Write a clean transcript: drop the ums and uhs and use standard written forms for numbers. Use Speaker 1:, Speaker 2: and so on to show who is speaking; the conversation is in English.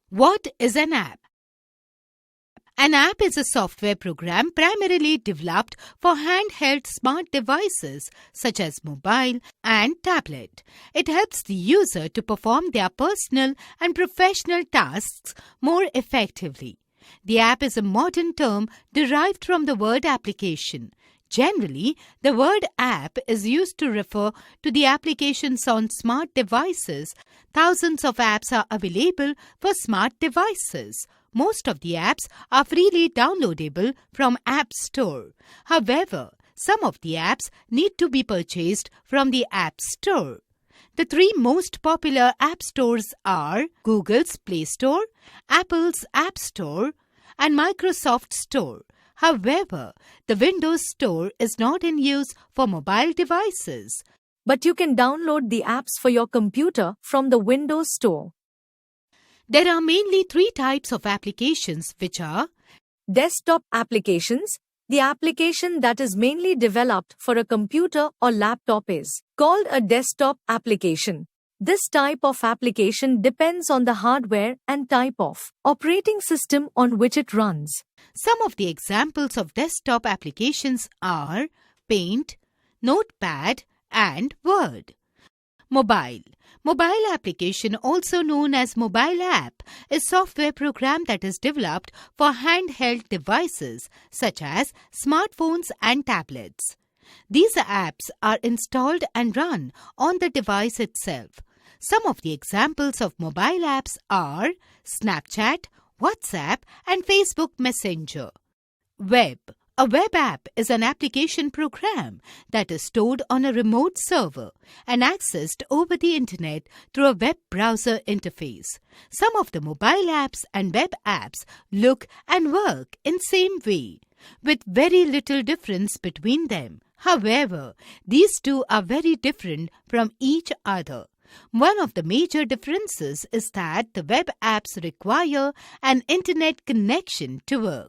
Speaker 1: What is an app? An app is a software program primarily developed for handheld smart devices such as mobile and tablet. It helps the user to perform their personal and professional tasks more effectively. The app is a modern term derived from the word application. Generally, the word app is used to refer to the applications on smart devices. Thousands of apps are available for smart devices. Most of the apps are freely downloadable from App Store. However, some of the apps need to be purchased from the App Store. The three most popular app stores are Google's Play Store, Apple's App Store, and Microsoft Store. However, the Windows Store is not in use for mobile devices.
Speaker 2: But you can download the apps for your computer from the Windows Store.
Speaker 1: There are mainly three types of applications, which are
Speaker 2: Desktop applications. The application that is mainly developed for a computer or laptop is called a desktop application. This type of application depends on the hardware and type of operating system on which it runs.
Speaker 1: Some of the examples of desktop applications are Paint, Notepad, and Word. Mobile application, also known as mobile app, is software program that is developed for handheld devices such as smartphones and tablets. These apps are installed and run on the device itself. Some of the examples of mobile apps are Snapchat, WhatsApp, and Facebook Messenger. Web. A web app is an application program that is stored on a remote server and accessed over the internet through a web browser interface. Some of the mobile apps and web apps look and work in same way, with very little difference between them. However, these two are very different from each other. One of the major differences is that the web apps require an internet connection to work.